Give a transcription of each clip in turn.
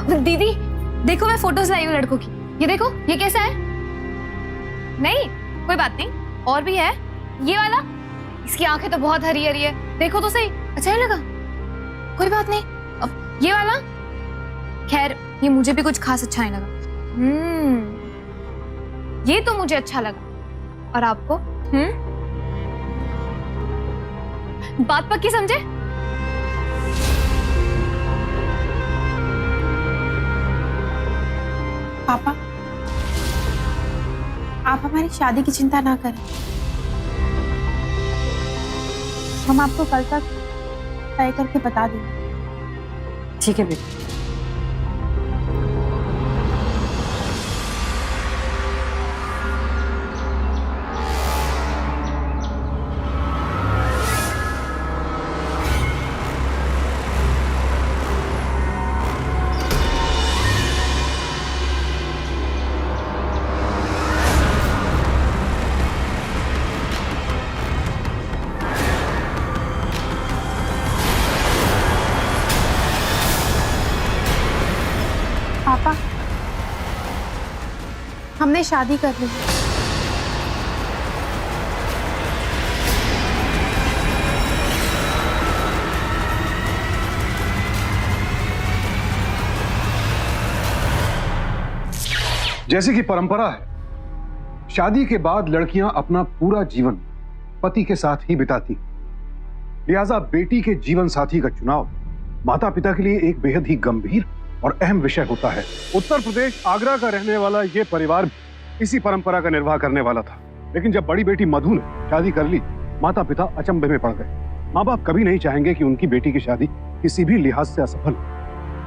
दीदी देखो, मैं फोटोज लाई हूँ लड़कों की। ये देखो, ये कैसा है? नहीं, कोई बात नहीं, और भी है। ये वाला, इसकी आंखें तो बहुत हरी हरी है, देखो तो सही। अच्छा ही लगा, कोई बात नहीं। अब ये वाला, खैर ये मुझे भी कुछ खास अच्छा नहीं लगा। ये तो मुझे अच्छा लगा, और आपको? बात पक्की समझे? पापा, आप हमारी शादी की चिंता ना करें। हम आपको कल तक तय करके बता देंगे। ठीक है बेटा। पापा, हमने शादी कर ली। जैसे कि परंपरा है, शादी के बाद लड़कियां अपना पूरा जीवन पति के साथ ही बिताती। लिहाजा बेटी के जीवन साथी का चुनाव माता पिता के लिए एक बेहद ही गंभीर और अहम विषय होता है। उत्तर प्रदेश आगरा का रहने वाला यह परिवार इसी परंपरा का निर्वाह करने वाला था, लेकिन जब बड़ी बेटी मधु ने शादी कर ली, माता पिता अचंभे में पड़ गए। माँ बाप कभी नहीं चाहेंगे कि उनकी बेटी की शादी किसी भी लिहाज से असफल हो,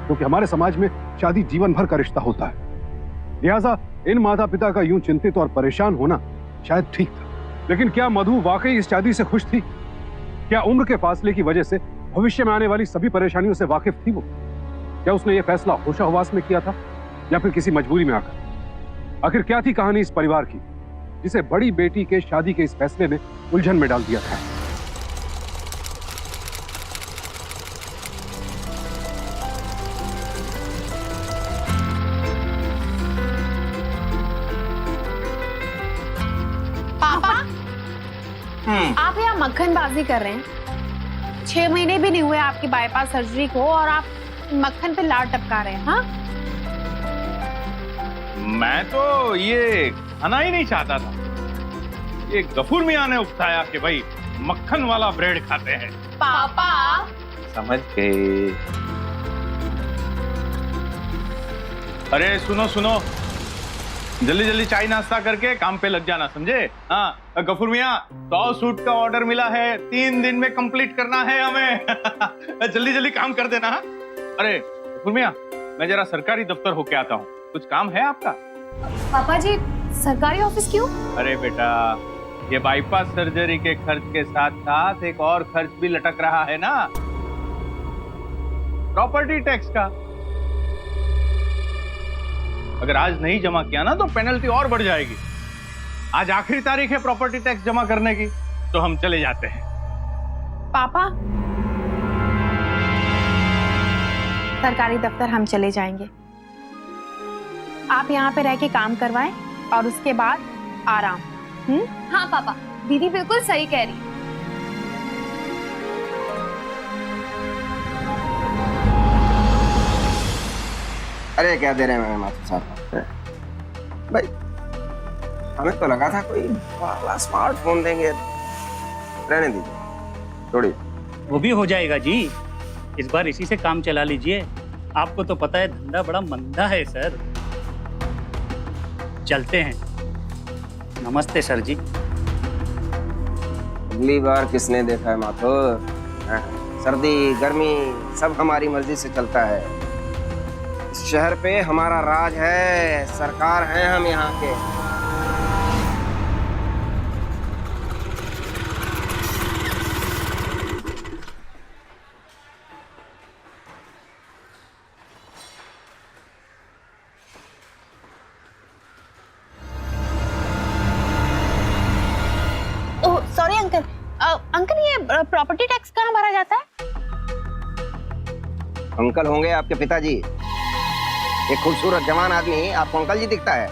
क्योंकि हमारे समाज में शादी जीवन भर का रिश्ता होता है। लिहाजा इन माता पिता का यूं चिंतित और परेशान होना शायद ठीक था। लेकिन क्या मधु वाकई इस शादी से खुश थी? क्या उम्र के फासले की वजह से भविष्य में आने वाली सभी परेशानियों से वाकिफ थी वो? क्या उसने ये फैसला होशाहवास में किया था या फिर किसी मजबूरी में आकर? आखिर क्या थी कहानी इस परिवार की जिसे बड़ी बेटी के शादी के इस फैसले ने उलझन में डाल दिया था? पापा, आप यहाँ मक्खनबाजी कर रहे हैं। 6 महीने भी नहीं हुए आपकी बाईपास सर्जरी को और आप मक्खन पे लार टपका रहे हैं। हाँ, मैं तो ये खाना ही नहीं चाहता था। ये गफूर मियां ने उकसाया कि भाई मक्खन वाला ब्रेड खाते हैं। पापा समझ गए। अरे सुनो सुनो, जल्दी जल्दी चाय नाश्ता करके काम पे लग जाना, समझे? हाँ गफूर मियां, 100 सूट का ऑर्डर मिला है, 3 दिन में कंप्लीट करना है हमें। जल्दी जल्दी काम कर देना। अरे गफूर मियां, मैं जरा सरकारी दफ्तर होके आता हूँ, कुछ काम है आपका? पापा जी, सरकारी ऑफिस क्यों? अरे बेटा, ये बाईपास सर्जरी के खर्च के साथ साथ एक और खर्च भी लटक रहा है ना, प्रॉपर्टी टैक्स का। अगर आज नहीं जमा किया ना तो पेनल्टी और बढ़ जाएगी। आज आखिरी तारीख है प्रॉपर्टी टैक्स जमा करने की, तो हम चले जाते हैं। पापा, सरकारी दफ्तर हम चले जाएंगे। आप यहाँ पे रह के काम करवाएं और उसके बाद आराम। हाँ पापा, दीदी बिल्कुल सही कह रही है। अरे क्या दे रहे हैं माता साहब भाई? हमें तो लगा था कोई वाला स्मार्टफोन देंगे। रहने दीजिए थोड़ी। वो भी हो जाएगा जी, इस बार इसी से काम चला लीजिए। आपको तो पता है धंधा बड़ा मंदा है सर। चलते हैं। नमस्ते सर जी। अगली बार किसने देखा है माथुर? सर्दी गर्मी सब हमारी मर्जी से चलता है। इस शहर पे हमारा राज है, सरकार है हम यहाँ के। सॉरी अंकल, अंकल ये प्रॉपर्टी टैक्स कहाँ भरा जाता है? अंकल होंगे आपके पिताजी। एक खूबसूरत जवान आदमी आपको अंकल जी दिखता है।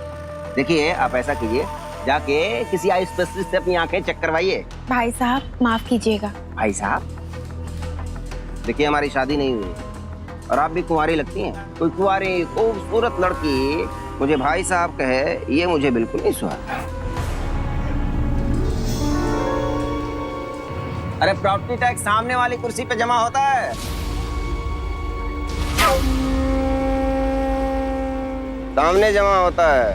देखिए आप ऐसा कीजिए, जाके किसी आई स्पेशलिस्ट से अपनी आंखें चेक करवाइए। भाई साहब माफ कीजिएगा। भाई साहब, देखिए हमारी शादी नहीं हुई और आप भी कुंवारी लगती हैं। कोई कुंवारी खूबसूरत लड़की मुझे भाई साहब कहे, ये मुझे बिल्कुल नहीं सुहाता। अरे प्रॉपर्टी टैक्स सामने वाली कुर्सी पे जमा होता है। सामने जमा होता है।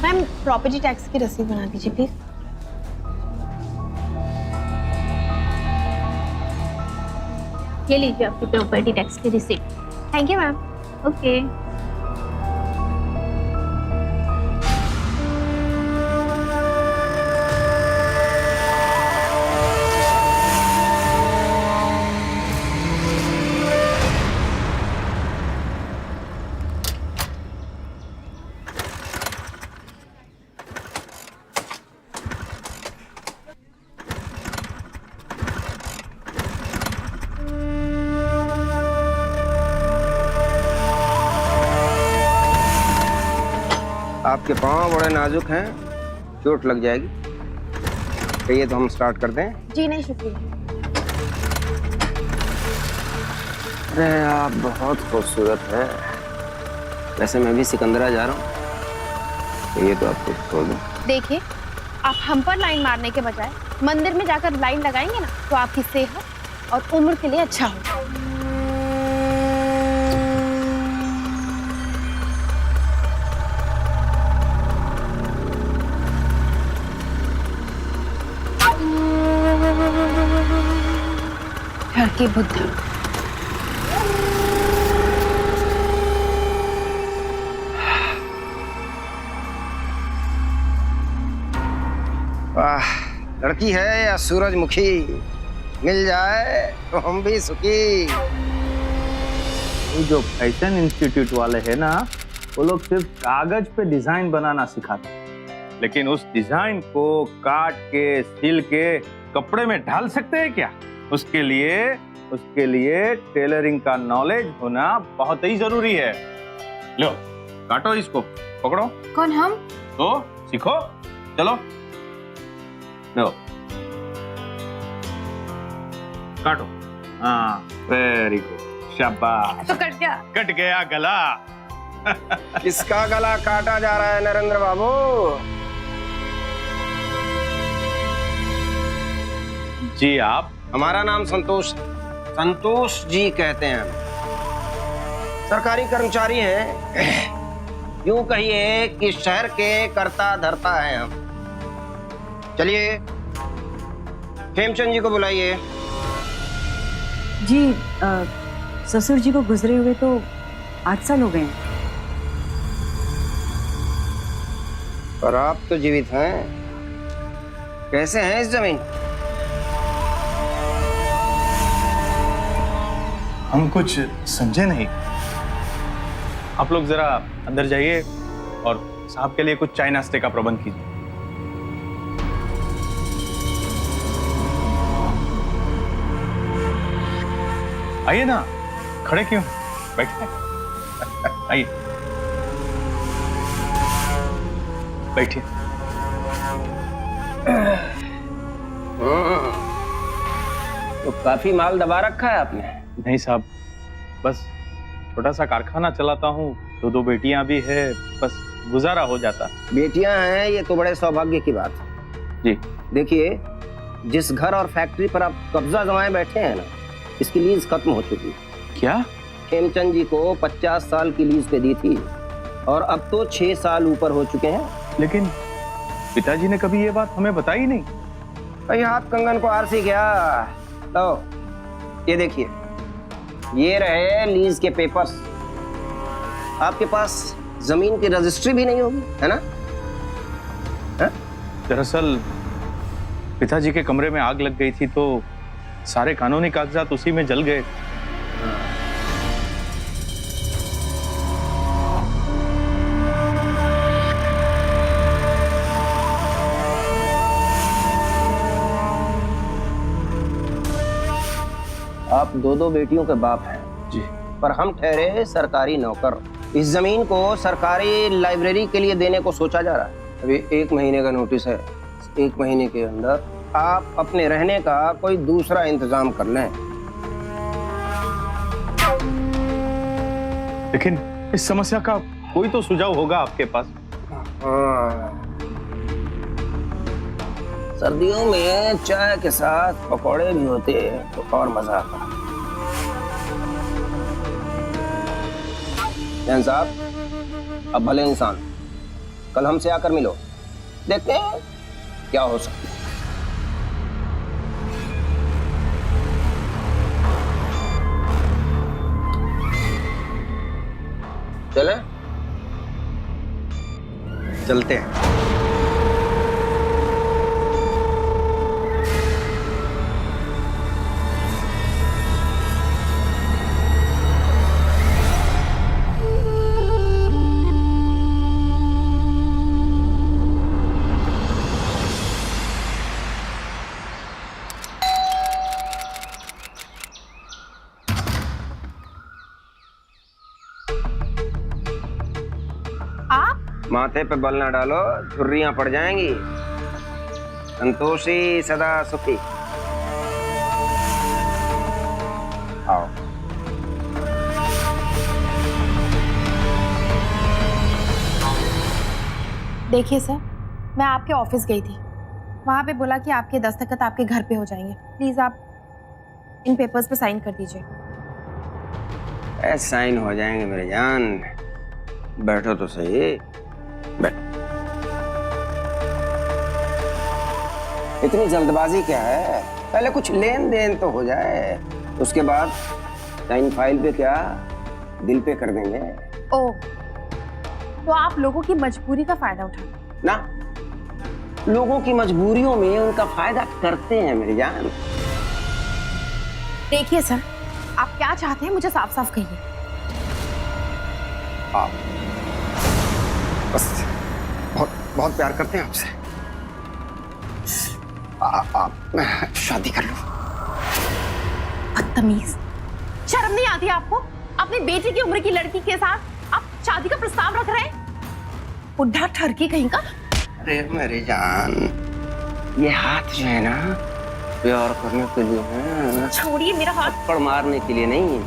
मैम प्रॉपर्टी टैक्स की रसीद बना दीजिए प्लीज। ये लीजिए आपकी प्रॉपर्टी टैक्स की receipt. Thank you ma'am. Okay. आपके पाँव बड़े नाजुक हैं, चोट लग जाएगी। कहिए तो हम स्टार्ट कर दें। जी नहीं शुक्रिया। अरे आप बहुत खूबसूरत हैं। वैसे मैं भी सिकंदरा जा रहा हूँ, कहिए तो आपको छोड़ दूं। देखिए आप हम पर लाइन मारने के बजाय मंदिर में जाकर लाइन लगाएंगे ना तो आपकी सेहत और उम्र के लिए अच्छा होगा। घर की बुद्ध। वाह, लड़की है या सूरजमुखी, मिल जाए तो हम भी सुखी। ये जो फैशन इंस्टीट्यूट वाले हैं ना, वो लोग सिर्फ कागज पे डिजाइन बनाना सिखाते हैं, लेकिन उस डिजाइन को काट के सिल के कपड़े में ढाल सकते हैं क्या? उसके लिए टेलरिंग का नॉलेज होना बहुत ही जरूरी है। लो काटो इसको, पकड़ो। कौन हम? तो सीखो, चलो लो काटो। हाँ वेरी गुड, शाबाश। तो कट गया। कट गया गला। किसका गला काटा जा रहा है नरेंद्र बाबू? जी आप? हमारा नाम संतोष, संतोष जी कहते हैं। सरकारी कर्मचारी हैं, यूं कहिए कि शहर के कर्ता धर्ता हैं हम। चलिए खेमचंद जी को बुलाइए। जी ससुर जी को गुजरे हुए तो 8 साल हो गए हैं। और आप तो जीवित हैं, कैसे हैं इस जमीन? हम कुछ समझे नहीं। आप लोग जरा अंदर जाइए और साहब के लिए कुछ चाय नाश्ते का प्रबंध कीजिए। आइए ना, खड़े क्यों, बैठिए। आइए बैठिए। तो काफी माल दबा रखा है आपने। नहीं साहब, बस छोटा सा कारखाना चलाता हूँ, दो बेटियां भी है, बस गुजारा हो जाता। बेटियां हैं, ये तो बड़े सौभाग्य की बात है जी। देखिए, जिस घर और फैक्ट्री पर आप कब्जा जमाए बैठे हैं ना, इसकी लीज खत्म हो चुकी है। क्या? खेमचंद जी को 50 साल की लीज पे दी थी और अब तो 6 साल ऊपर हो चुके हैं। लेकिन पिताजी ने कभी ये बात हमें बताई नहीं। भाई हाथ कंगन को आरसी गया। तो ये देखिए, ये रहे लीज के पेपर्स। आपके पास जमीन की रजिस्ट्री भी नहीं होगी, है ना? दरअसल पिताजी के कमरे में आग लग गई थी तो सारे कानूनी कागजात उसी में जल गए। आप 2 बेटियों के बाप हैं। जी। पर हम ठहरे सरकारी नौकर। इस जमीन को सरकारी लाइब्रेरी के लिए देने को सोचा जा रहा है। अभी 1 महीने का नोटिस है। 1 महीने के अंदर आप अपने रहने का कोई दूसरा इंतजाम कर लें। लेकिन इस समस्या का कोई तो सुझाव होगा आपके पास। हाँ। सर्दियों में चाय के साथ पकौड़े भी होते तो और मजा आता। जैन साहब, अब भले इंसान, कल हमसे आकर मिलो, देखते हैं क्या हो सकता है। चले, चलते हैं। माथे पे बल ना डालो, छुर्रियां पड़ जाएंगी। संतोषी सदा सुखी। आओ। देखिए सर, मैं आपके ऑफिस गई थी, वहां पे बोला कि आपके दस्तखत आपके घर पे हो जाएंगे। प्लीज आप इन पेपर्स पे साइन कर दीजिए। साइन हो जाएंगे मेरे जान। बैठो तो सही। बैठ। इतनी जल्दबाजी क्या है? पहले कुछ लेन देन तो हो जाए, उसके बाद साइन फाइल पे क्या दिल पे कर देंगे। ओह, तो आप लोगों की मजबूरी का फायदा उठाते ना? लोगों की मजबूरियों में उनका फायदा करते हैं मेरी जान। देखिए सर, आप क्या चाहते हैं मुझे साफ साफ कहिए। आप बस बहुत बहुत प्यार करते हैं आपसे। आप शादी कर लो। बदतमीज, शर्म नहीं आती आपको? अपनी बेटी की उम्र की लड़की के साथ आप शादी का प्रस्ताव रख रहे हैं? बुढ़ा ठरकी कहीं का। अरे मेरी जान, ये हाथ जो है ना, प्यार करने के लिए है। छोड़िए मेरा हाथ। थप्पड़ मारने के लिए नहीं,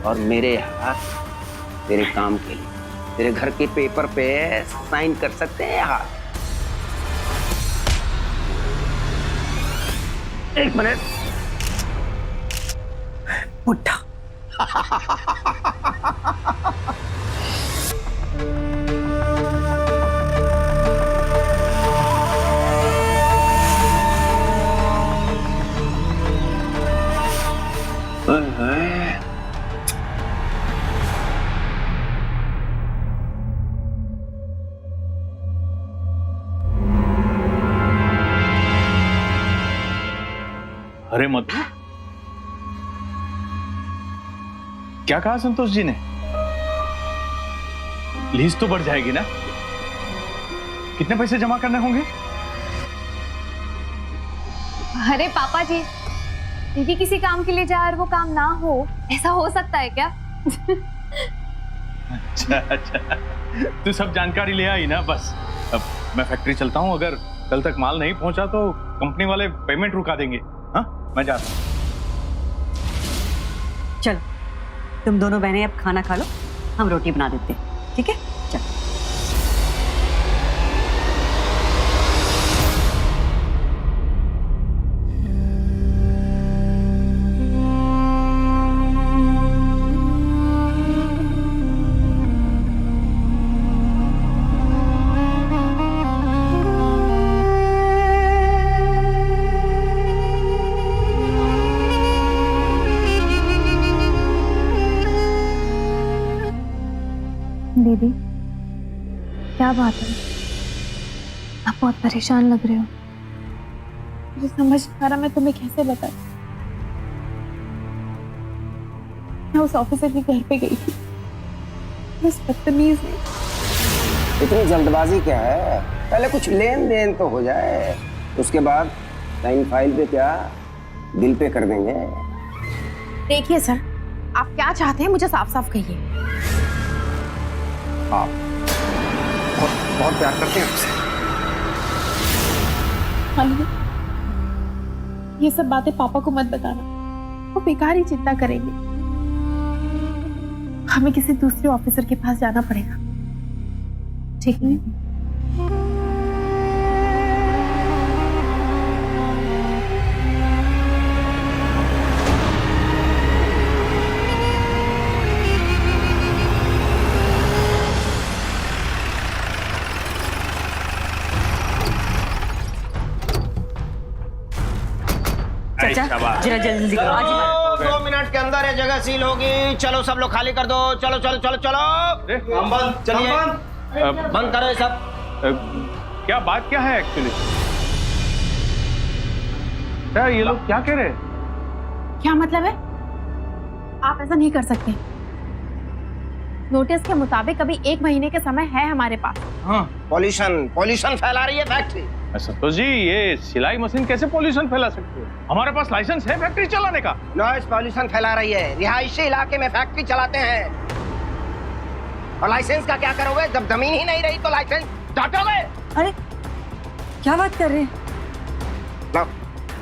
और मेरे हाथ तेरे काम के लिए। तेरे घर के पेपर पे साइन कर सकते हैं हाथ। 1 मिनट। बुढ़ा। अरे मधु, क्या कहा संतोष जी ने? लीज तो बढ़ जाएगी ना? कितने पैसे जमा करने होंगे? अरे पापा जी, दीदी किसी काम के लिए जाए और वो काम ना हो, ऐसा हो सकता है क्या? अच्छा, तू सब जानकारी ले आई ना? बस अब मैं फैक्ट्री चलता हूँ। अगर कल तक माल नहीं पहुंचा तो कंपनी वाले पेमेंट रुका देंगे। हाँ, मैं जाता हूँ। चलो, तुम दोनों बहनें अब खाना खा लो, हम रोटी बना देते हैं, ठीक है? चलो। दीदी, क्या बात है? आप बहुत परेशान लग रहे हो। मुझे समझ नहीं आ रहा मैं तुम्हें कैसे बताऊं। मैं उस ऑफिसर के घर पे गई थी, उस बदतमीज ने। इतनी जल्दबाजी क्या है? पहले कुछ लेन देन तो हो जाए, उसके बाद साइन फाइल पे क्या दिल पे कर देंगे। देखिए सर, आप क्या चाहते हैं मुझे साफ साफ कहिए। आप बहुत बहुत प्यार करते हैं हमसे। मालूम, ये सब बातें पापा को मत बताना, वो बेकार ही चिंता करेंगे। हमें किसी दूसरे ऑफिसर के पास जाना पड़ेगा, ठीक है? चाचा जरा जल्दी करो, आज ही चलो, 2 मिनट के अंदर ये जगह सील होगी। चलो सब लोग खाली कर दो। चलो चलो चलो चलो, हम बंद चलिए बंद करो ये सब। क्या बात क्या है एक्चुअली? क्या ये लोग क्या कह रहे हैं? क्या मतलब है? आप ऐसा नहीं कर सकते। नोटिस के मुताबिक अभी 1 महीने के समय है हमारे पास। हाँ, पॉल्यूशन पॉल्यूशन फैला रही है फैक्ट्री। संतोष जी, ये सिलाई मशीन कैसे पॉल्यूशन फैला सकती है? हमारे पास लाइसेंस है फैक्ट्री चलाने का। नॉइस पॉल्यूशन फैला रही है। रिहायशी इलाके में फैक्ट्री चलाते हैं, और लाइसेंस का क्या करोगे? जब जमीन ही नहीं रही तो लाइसेंस काटोगे? अरे क्या बात कर रहे हैं? लो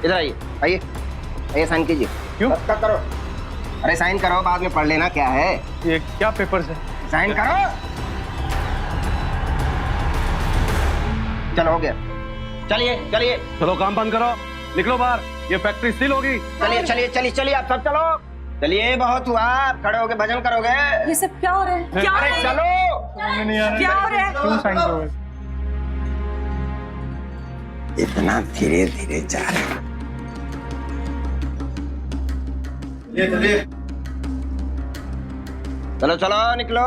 इधर आइए, आइए आइए, साइन कीजिए। क्यों? करो, अरे साइन करो, बाद में पढ़ लेना क्या है। ये क्या पेपर्स है? साइन करो। चलो हो गया, चलिए चलिए चलो काम बंद करो, निकलो बाहर, ये फैक्ट्री सील होगी। चलिए चलिए चलिए चलिए, आप सब चलो। चलिए बहुत हुआ, आप खड़े होके भजन करोगे। ये सब क्या हो रहा है? क्या हो अरे रहा है? चलो, क्या हो रहा है? क्यों साइन करोगे? इतना धीरे धीरे जा रहे हैं। चलो चलो निकलो।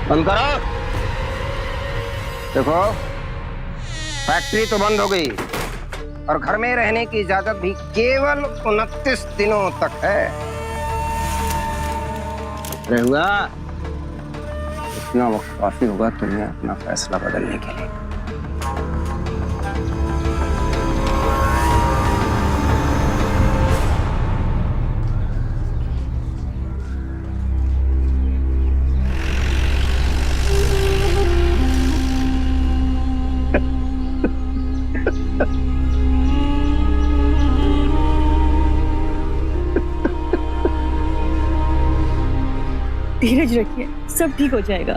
बंद करो। देखो फैक्ट्री तो बंद हो गई, और घर में रहने की इजाजत भी केवल 29 दिनों तक है। रहुआ इतना वक्त काफी होगा तुम्हें अपना फैसला बदलने के लिए। धीरज रखिए, सब ठीक हो जाएगा।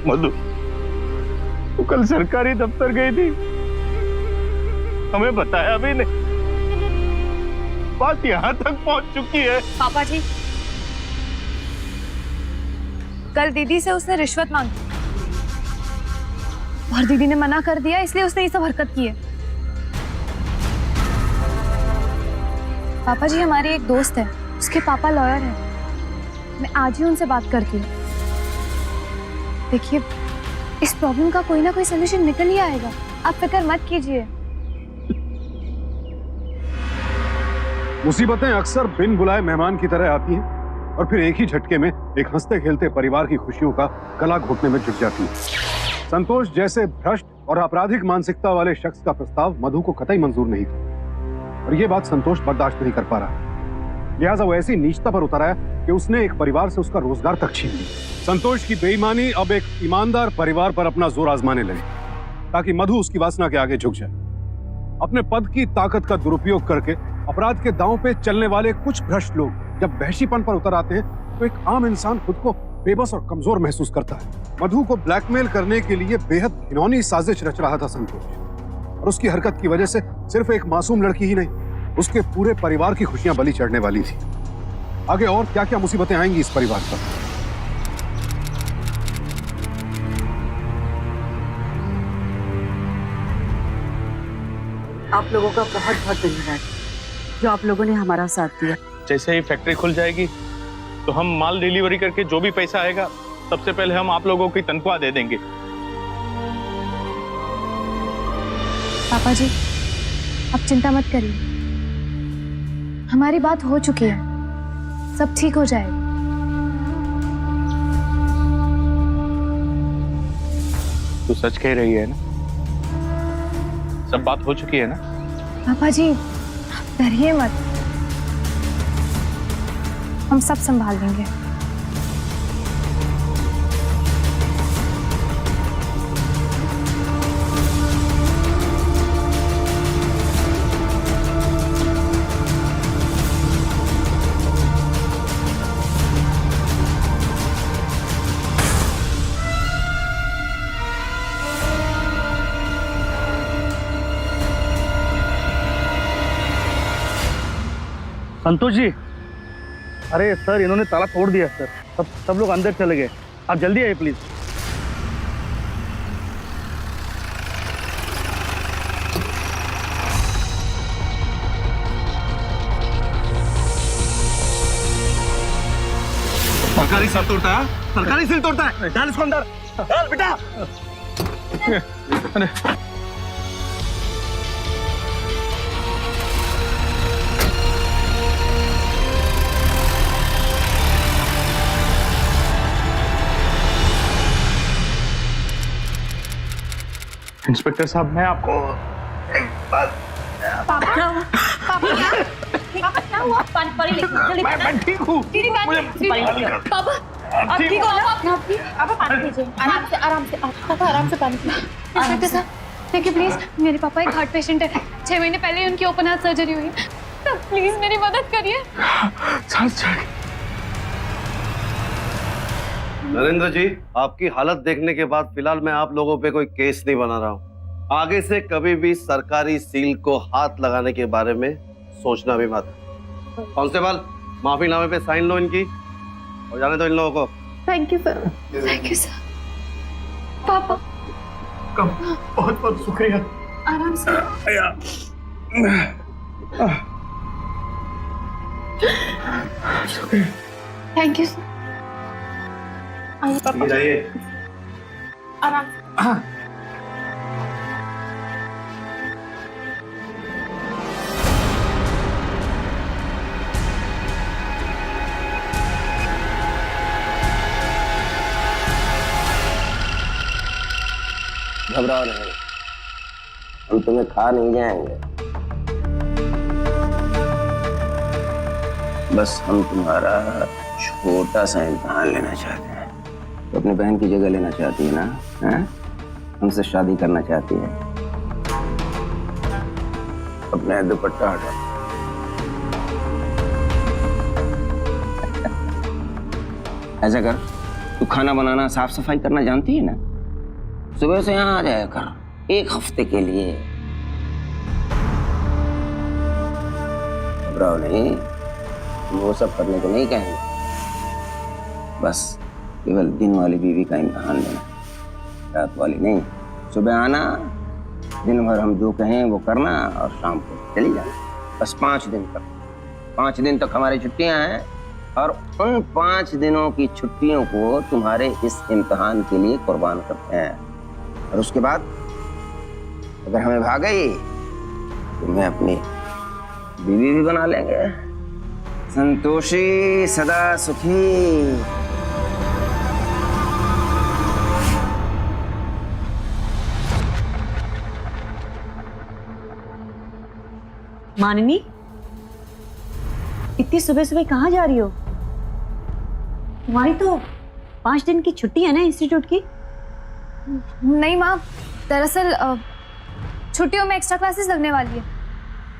मधु, तू कल सरकारी दफ्तर गई थी, हमें बताया भी नहीं। बात यहाँ तक पहुँच चुकी है। पापा जी, कल दीदी से उसने रिश्वत मांगी और दीदी ने मना कर दिया, इसलिए उसने ये सब हरकत की है। पापा जी, हमारी एक दोस्त है, उसके पापा लॉयर हैं। मैं आज ही उनसे बात करती हूँ। देखिए, इस प्रॉब्लम का कोई ना कोई सलूशन निकल ही आएगा, आप फिक्र मत कीजिए। मुसीबतें अक्सर बिन बुलाए मेहमान की तरह आती हैं और फिर एक ही झटके में एक हंसते खेलते परिवार की खुशियों का गला घोटने में जुट जाती है। संतोष जैसे भ्रष्ट और आपराधिक मानसिकता वाले शख्स का प्रस्ताव मधु को कतई मंजूर नहीं था, और ये बात संतोष बर्दाश्त नहीं कर पा रहा। लिहाजा वो ऐसी नीचता पर उतर आया कि उसने एक परिवार से उसका रोजगार तक छीन लिया। संतोष की बेईमानी अब एक ईमानदार परिवार पर अपना जोर आजमाने लगी, ताकि मधु उसकी वासना के आगे झुक जाए। अपने पद की ताकत का दुरुपयोग करके अपराध के दांव पे चलने वाले कुछ भ्रष्ट लोग जब वहशीपन पर उतर आते हैं, तो एक आम इंसान खुद को बेबस और कमजोर महसूस करता है। मधु को ब्लैकमेल करने के लिए बेहद घिनौनी साजिश रच रहा था संतोष, और उसकी हरकत की वजह से सिर्फ एक मासूम लड़की ही नहीं, उसके पूरे परिवार की खुशियां बलि चढ़ने वाली थी। आगे और क्या क्या मुसीबतें आएंगी इस परिवार पर। आप लोगों का बहुत बहुत धन्यवाद, जो आप लोगों ने हमारा साथ दिया। जैसे ही फैक्ट्री खुल जाएगी तो हम माल डिलीवरी करके जो भी पैसा आएगा सबसे पहले हम आप लोगों की तनख्वाह दे देंगे। पापा जी, आप चिंता मत करिए, हमारी बात हो चुकी है, सब ठीक हो जाएगा। तू सच कह रही है ना? सब बात हो चुकी है ना? पापा जी आप डरिए मत, हम सब संभाल लेंगे। संतोष जी, अरे सर इन्होंने ताला तोड़ दिया सर। सब लोग अंदर चले गए। आप जल्दी आइए प्लीज। सरकारी सिल तोड़ता है, सरकारी सिल तोड़ता है। डाल इसको अंदर, डाल बेटा। इंस्पेक्टर साहब मैं आपको पापा क्या हुआ? पानी लेके मैं ठीक हूँ। पापा आप ठीक हो ना? पापा पानी पीजिए, आराम से पापा आराम से पानी पीजिए। इंस्पेक्टर साहब देखिए प्लीज, मेरे पापा एक हार्ट पेशेंट है, 6 महीने पहले ही उनकी ओपन हार्ट सर्जरी हुई है, तो प्लीज मेरी मदद करिए। नरेंद्र जी, आपकी हालत देखने के बाद फिलहाल मैं आप लोगों पे कोई केस नहीं बना रहा हूँ। आगे से कभी भी सरकारी सील को हाथ लगाने के बारे में सोचना भी मत। कांस्टेबल, माफीनामे पे साइन लो इनकी और जाने दो इन लोगों को। Thank you sir. Thank you sir. पापा बहुत बहुत शुक्रिया। आराम से। Thank you sir. जाइए। आराम से। घबराओ नहीं, हम तुम्हें खा नहीं जाएंगे। बस हम तुम्हारा छोटा सा इम्तिहान लेना चाहते हैं। तो अपनी बहन की जगह लेना चाहती है ना? हैं? हमसे शादी करना चाहती है। अपना दुपट्टा हटा। ऐसा कर, तू खाना बनाना साफ सफाई करना जानती है ना? सुबह से यहाँ आ जाया कर 1 हफ्ते के लिए। घबराओ नहीं, वो सब करने को नहीं कहेंगे। बस केवल दिन वाली बीवी का इम्तिहान लेना, रात वाली नहीं। सुबह आना, दिन भर हम जो कहें वो करना और शाम को चली जाना। बस 5 दिन तक। 5 दिन तक हमारी छुट्टियां हैं और उन 5 दिनों की छुट्टियों को तुम्हारे इस इम्तिहान के लिए कुर्बान करते हैं। और उसके बाद अगर हमें भाग गई तो मैं अपनी बीवी भी बना लेंगे। संतोषी सदा सुखी। माननी, इतनी सुबह सुबह कहाँ जा रही हो? तुम्हारी तो 5 दिन की छुट्टी है ना इंस्टीट्यूट की? नहीं माँ, दरअसल छुट्टियों में एक्स्ट्रा क्लासेस लगने वाली है,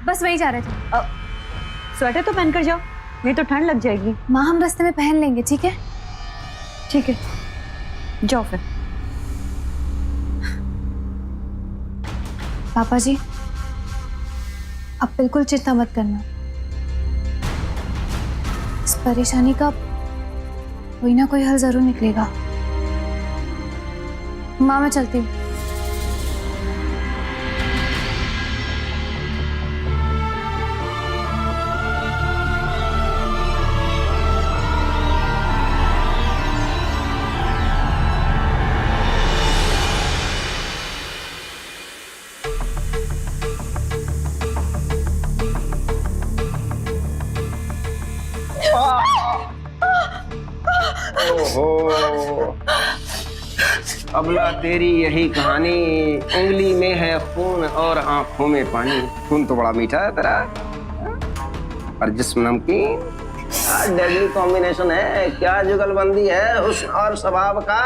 बस वही जा रहे थे। स्वेटर तो पहन कर जाओ, नहीं तो ठंड लग जाएगी। माँ हम रास्ते में पहन लेंगे, ठीक है? ठीक है, जाओ फिर। पापा जी आप बिल्कुल चिंता मत करना, इस परेशानी का कोई ना कोई हल जरूर निकलेगा। माँ मैं चलती हूँ। ओहो, अबला तेरी यही कहानी, उंगली में है खून और आंखों में पानी। खून तो बड़ा मीठा है तेरा और जिस्म नमकीन। डेडली कॉम्बिनेशन है, क्या जुगलबंदी है हुस्न और स्वभाव का।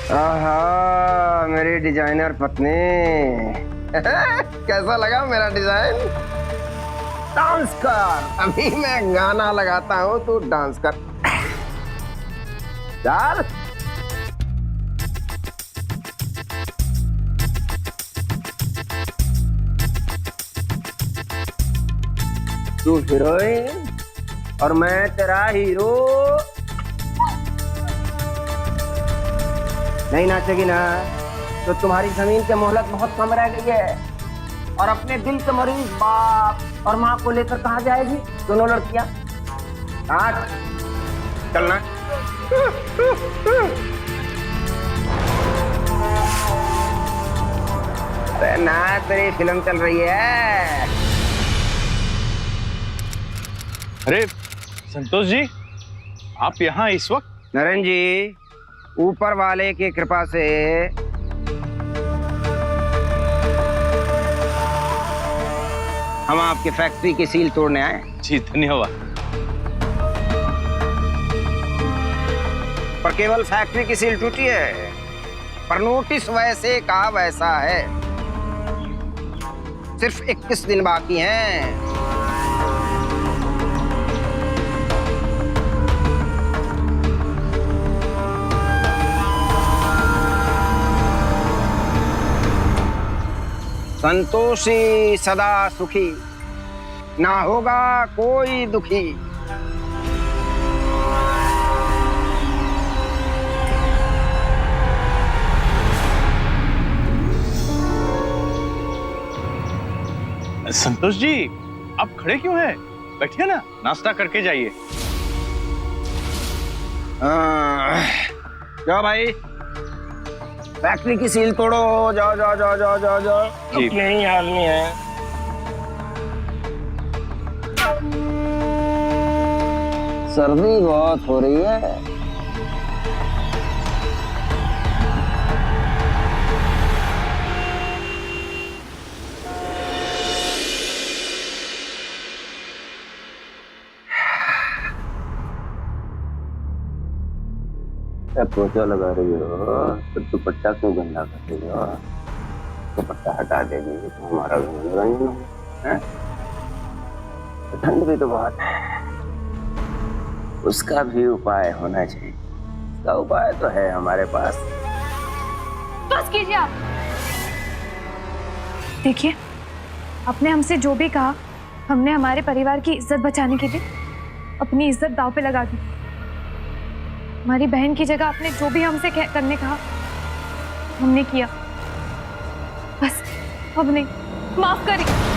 आहा, मेरी डिजाइनर पत्नी। कैसा लगा मेरा डिजाइन? डांस कर, अभी मैं गाना लगाता हूँ, तू डांस कर। चल। तू हीरोइन और मैं तेरा हीरो। नहीं नाचेगी ना तो तुम्हारी जमीन की मोहलत बहुत कम रह गई है और अपने दिल के मरीज बाप और माँ को लेकर कहाँ जाएगी दोनों लड़कियां? नाच, चलना। अरे ना, तेरी फिल्म चल रही है। अरे संतोष जी, आप यहाँ इस वक्त? नरेंद्र जी, ऊपर वाले की कृपा से हम आपकी फैक्ट्री की सील तोड़ने आए। जी धन्यवाद। पर केवल फैक्ट्री की सील टूटी है, पर नोटिस वैसे का वैसा है। सिर्फ 21 दिन बाकी हैं। संतोषी सदा सुखी, ना होगा कोई दुखी। संतोष जी, आप खड़े क्यों हैं? बैठिए ना, नाश्ता करके जाइए। जाओ भाई, फैक्ट्री की सील तोड़ो। जाओ जाओ जाओ जाओ जाओ जाओ। नहीं आदमी है। सर्दी बहुत हो रही है। पोछा लगा रही हो तो दुपट्टा क्यों गंदा कर रही हो? दुपट्टा हटा देगी तो हमारा रंग है। ठंड भी तो बहुत है, उसका भी उपाय होना चाहिए। उसका उपाय तो है हमारे पास। बस कीजिए आप। देखिए, आपने हमसे जो भी कहा, हमने हमारे परिवार की इज्जत बचाने के लिए अपनी इज्जत दांव पे लगा दी। हमारी बहन की जगह आपने जो भी हमसे करने कहा, हमने किया। बस अब नहीं, माफ करिए।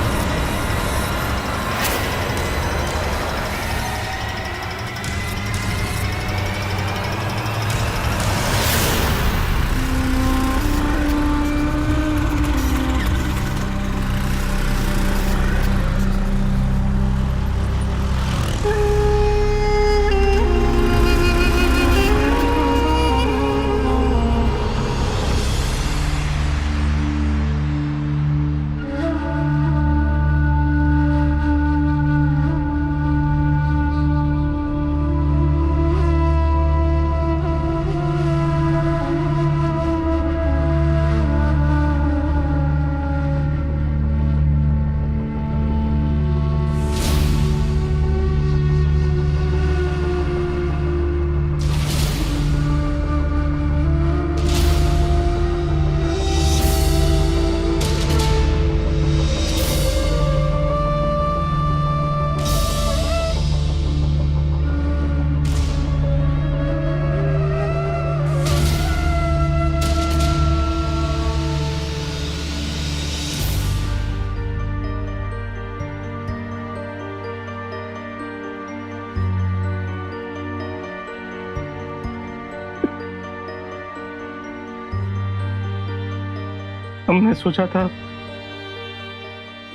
हमने सोचा था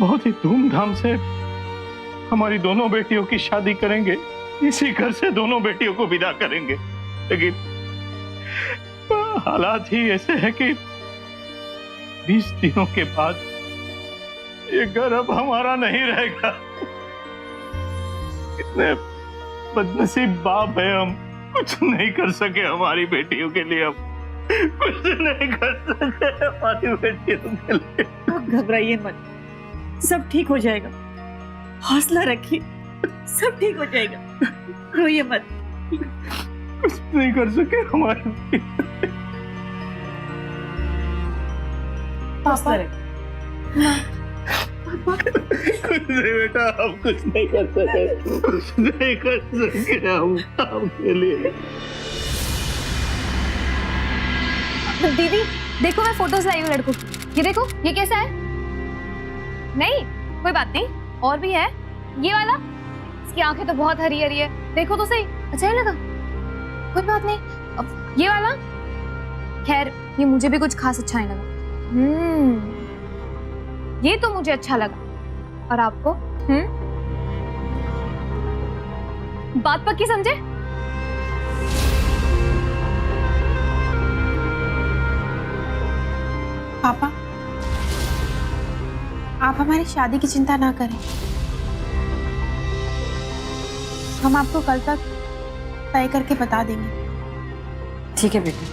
बहुत ही धूमधाम से हमारी दोनों बेटियों की शादी करेंगे, इसी घर से दोनों बेटियों को विदा करेंगे, लेकिन हालात ही ऐसे हैं कि 20 दिनों के बाद ये घर अब हमारा नहीं रहेगा। कितने बदनसीब बाप है हम, कुछ नहीं कर सके हमारी बेटियों के लिए, हम कुछ नहीं कर सके हमारी बेटियों के लिए। आप घबराइए मत, सब ठीक हो जाएगा, हौसला रखिए, सब ठीक हो जाएगा, रोइए मत। कुछ नहीं कर सके हमारी। पापा कुछ नहीं बेटा, हम कुछ नहीं कर सके, कुछ नहीं कर सके हम आपके लिए। दीदी देखो मैं फोटोज लाई हूँ लड़कों की, ये देखो ये कैसा है। नहीं कोई बात नहीं, और भी है ये वाला, इसकी आंखें तो बहुत हरी हरी है, देखो तो सही, अच्छा नहीं लगा? कोई बात नहीं। अब ये वाला, खैर ये मुझे भी कुछ खास अच्छा नहीं लगा। ये तो मुझे अच्छा लगा, और आपको? बात पक्की समझे? पापा आप हमारी शादी की चिंता ना करें, हम आपको कल तक तय करके बता देंगे। ठीक है बेटा।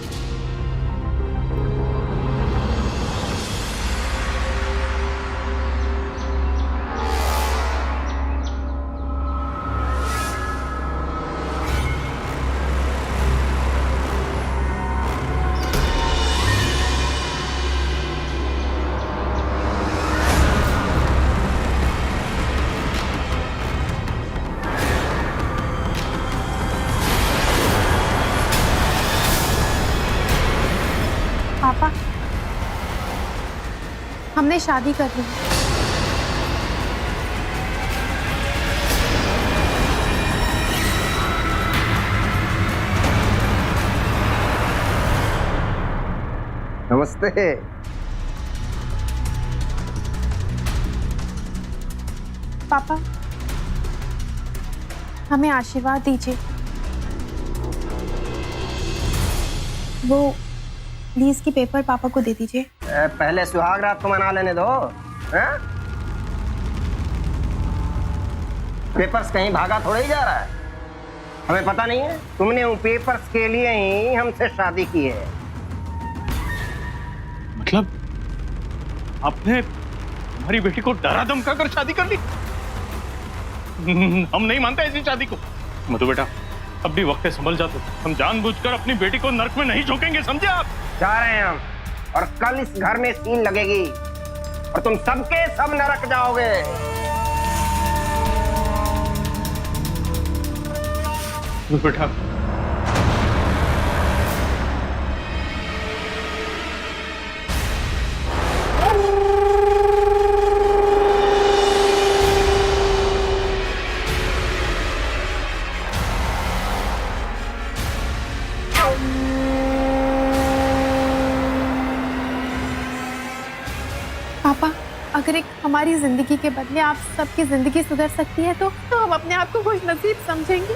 पापा हमने शादी कर ली। नमस्ते। पापा हमें आशीर्वाद दीजिए। वो प्लीज की पेपर पापा को दे दीजिए। पहले सुहाग रात को मना लेने दो। हैं? पेपर्स कहीं भागा थोड़ा ही जा रहा है, हमें पता नहीं है? तुमने उन पेपर्स के लिए ही हमसे शादी की है। मतलब आपने हमारी बेटी को डरा धमका कर शादी कर ली? हम नहीं मानते ऐसी शादी को। मधु बेटा अब भी वक्त है, संभल जाते, हम जानबूझकर अपनी बेटी को नर्क में नहीं झोंकेंगे, समझे आप? जा रहे हैं हम, और कल इस घर में सील लगेगी और तुम सबके सब नरक जाओगे। बेटा पापा अगर एक हमारी जिंदगी के बदले आप सबकी जिंदगी सुधर सकती है तो हम अपने आप को खुश नसीब समझेंगे।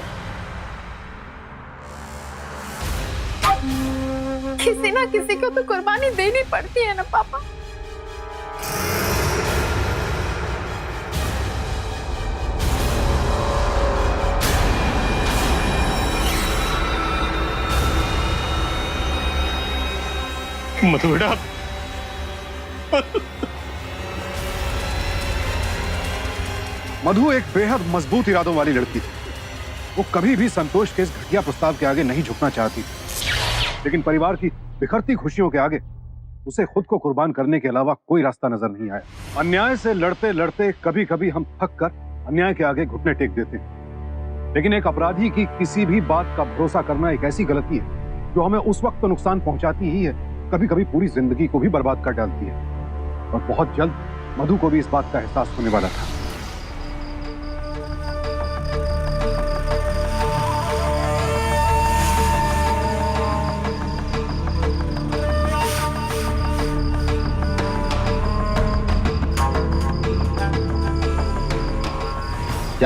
किसी ना किसी को तो कुर्बानी देनी पड़ती है ना पापा। मधु बेटा मधु एक बेहद मजबूत इरादों वाली लड़की थी। वो कभी भी संतोष के इस घटिया प्रस्ताव के आगे नहीं झुकना चाहती थी, लेकिन परिवार की बिखरती खुशियों के आगे उसे खुद को कुर्बान करने के अलावा कोई रास्ता नजर नहीं आया। अन्याय से लड़ते लड़ते कभी कभी हम थक कर अन्याय के आगे घुटने टेक देते हैं, लेकिन एक अपराधी की किसी भी बात का भरोसा करना एक ऐसी गलती है जो हमें उस वक्त तो नुकसान पहुंचाती ही है, कभी कभी पूरी जिंदगी को भी बर्बाद कर डालती है। और बहुत जल्द मधु को भी इस बात का एहसास होने वाला था।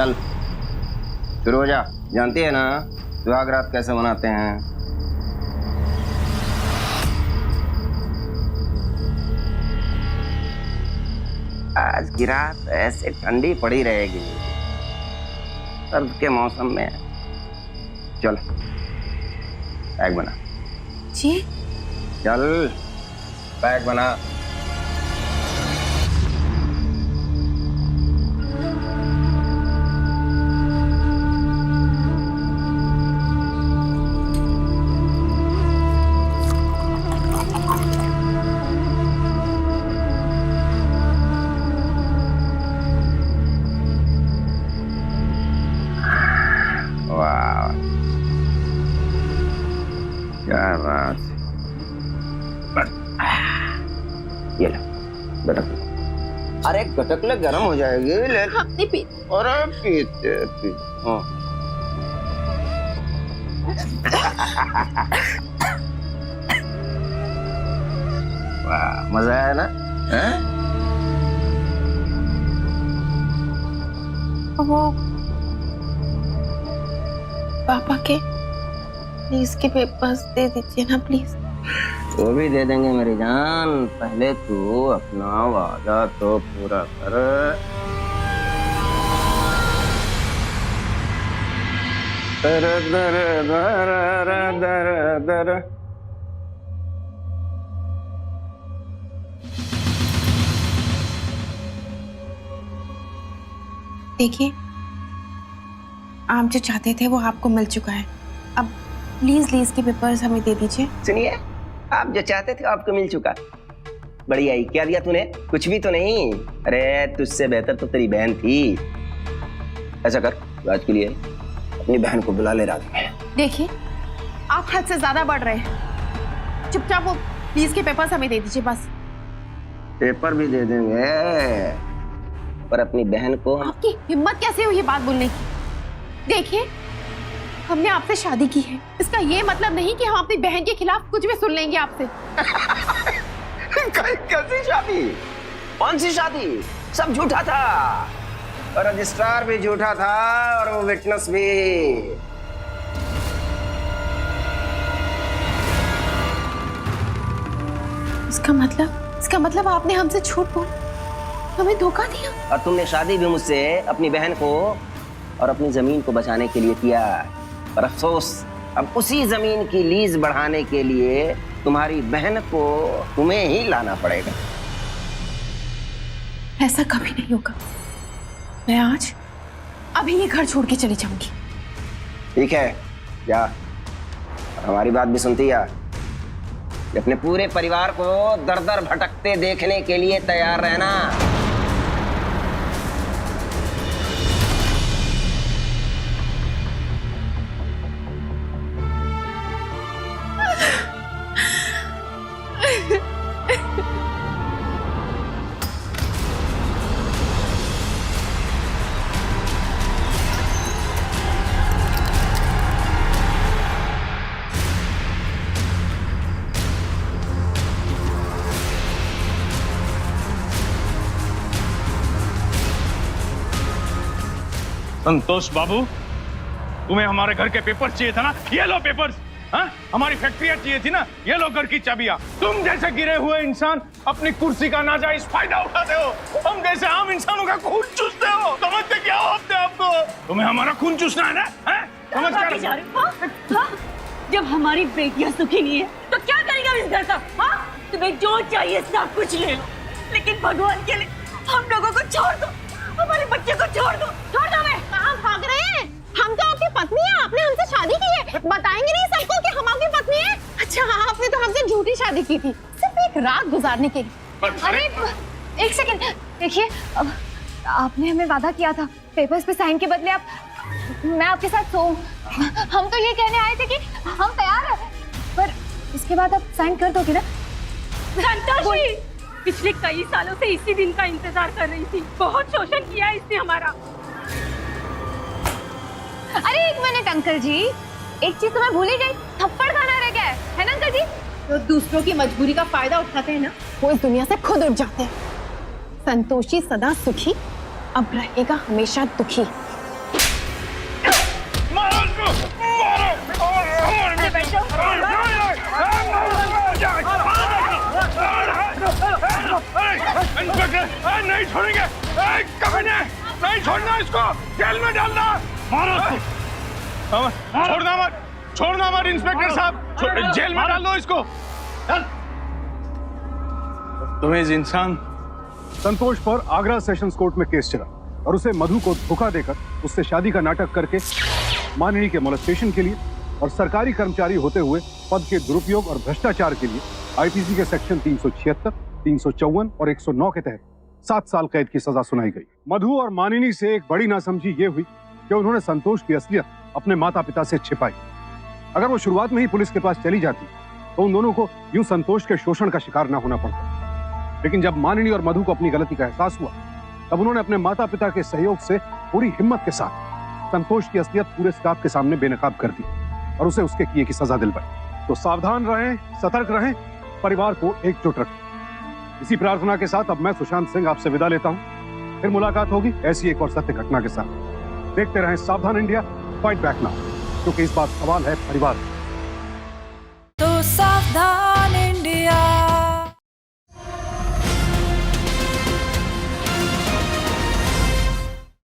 चल शुरू हो जा। जानती है ना सुहाग रात कैसे मनाते हैं? आज की रात ऐसे ठंडी पड़ी रहेगी सर्द के मौसम में। चल बैग बना। जी चल बैग बना। वाह क्या बात। ये ले गटक। अरे गटक ले गर्म हो जाएगी। ले हमने पी। अरे पीते पी। हाँ वाह मजा आया ना? हैं? वो पापा के प्लीज के पेपर्स दे दीजिए ना प्लीज। वो भी दे देंगे मेरी जान। पहले तू अपना वादा तो पूरा कर। दर दर दर दर दर। देखिए आप जो चाहते थे वो आपको मिल चुका है। अब प्लीज लीज के पेपर्स हमें दे दीजिए। सुनिए आप जो चाहते थे आपको मिल चुका। बढ़िया ही। क्या दिया तूने? कुछ भी तो नहीं। अरे तुझसे बेहतर तो तेरी बहन थी। ऐसा कर आज के लिए अपनी बहन को बुला ले रात में। देखिए आप हद से ज्यादा बढ़ रहे हैं। चुपचाप वो प्लीज के पेपर्स हमें दे दीजिए बस। पेपर भी दे देंगे पर अपनी बहन को। आपकी हिम्मत कैसे हुई ये बात बोलने की? देखिए हमने आपसे शादी की है, इसका ये मतलब नहीं कि हम अपनी बहन के खिलाफ कुछ भी सुन लेंगे आपसे। कैसी शादी? कौन सी शादी? सब झूठा था और रजिस्ट्रार भी झूठा था और वो विटनेस भी। इसका मतलब आपने हमसे झूठ बोल हमें धोखा दिया। और तुमने शादी भी मुझसे अपनी बहन को और अपनी जमीन को बचाने के लिए किया। पर अफसोस अब उसी जमीन की लीज बढ़ाने के लिए तुम्हारी बहन को तुम्हें ही लाना पड़ेगा। ऐसा कभी नहीं होगा। मैं आज अभी ये घर छोड़ के चली जाऊंगी। ठीक है जा। हमारी बात भी सुनती है। अपने पूरे परिवार को दर दर भटकते देखने के लिए तैयार रहना। संतोष बाबू तुम्हें हमारे घर के पेपर चाहिए था ना? ये लो पेपर्स। हाँ हमारी फैक्ट्रियां चाहिए थी ना? ये लो घर की चाबियां। तुम जैसे गिरे हुए इंसान अपनी कुर्सी का नाजायज फायदा उठाते हो। हम जैसे आम इंसानों का खून चूसते हो। समझते क्या हो अपने आपको? तुम्हें हमारा खून चूसना है ना? समझ कर जब हमारी बेटियां सुखी नहीं है तो क्या करेगा इस घर का? हाँ तुम्हें जो चाहिए सब कुछ ले लो, लेकिन भगवान के लिए हम लोगों को छोड़ दो। हमारे बच्चे को छोड़ दो। छोड़ दो। मैं कहाँ भाग रहे हैं? हम तो आपकी पत्नी है। आपने हमसे शादी की है। बताएंगे नहीं सबको कि हम आपकी पत्नी हैं? अच्छा आपने तो हमसे झूठी शादी की थी सिर्फ एक रात गुजारने के लिए। अरे एक सेकंड देखिए, अब आपने हमें वादा किया था पेपर्स पे साइन के बदले आप मैं आपके साथ सोऊं। हम तो ये कहने आए थे कि हम तैयार हैं, पर इसके बाद आप साइन कर दोगे ना? संतोषी पिछले कई सालों से इसी दिन का इंतजार कर रही थी। बहुत शोषण किया है इसने हमारा। अरे एक मिनट अंकल जी, एक चीज तो मैं भूल ही गई, थप्पड़ खाना रह गया है ना अंकल जी? तो दूसरों की मजबूरी का फायदा उठाते हैं ना, वो इस दुनिया से खुद उठ जाते हैं। संतोषी सदा सुखी अब रहेगा हमेशा दुखी। इंस्पेक्टर नहीं छोड़ेंगे, कभी नहीं छोड़ना इसको, जेल में डालना। मारो छोड़ना मत इंस्पेक्टर साहब, जेल में डाल दो इसको। तुम्हें इंसान। संतोष पर आगरा सेशंस कोर्ट में केस चला और उसे मधु को धोखा देकर उससे शादी का नाटक करके माननी के मोलेस्टेशन के लिए और सरकारी कर्मचारी होते हुए पद के दुरुपयोग और भ्रष्टाचार के लिए आईपीसी के सेक्शन 376, 354 और 109 के तहत 7 साल कैद की सजा सुनाई गई। मधु और मानिनी से एक बड़ी नासमझी ये हुई कि उन्होंने संतोष की असलियत अपने माता पिता से छिपाई। अगर वो शुरुआत में ही पुलिस के पास चली जाती तो उन दोनों को यूं संतोष के शोषण का शिकार न होना पड़ता। लेकिन जब मानिनी और मधु को अपनी गलती का एहसास हुआ तब उन्होंने अपने माता पिता के सहयोग से पूरी हिम्मत के साथ संतोष की असलियत पूरे स्टाफ के सामने बेनकाब कर दी और उसे उसके किए की सजा दिलवाई। तो सावधान रहें, सतर्क रहें, परिवार को एकजुट रखें। इसी प्रार्थना के साथ अब मैं सुशांत सिंह आपसे विदा लेता हूं। फिर मुलाकात होगी ऐसी एक और सत्य घटना के साथ। देखते रहें सावधान इंडिया, फाइट बैक नाउ, क्योंकि इस बार सवाल है परिवार। तो सावधान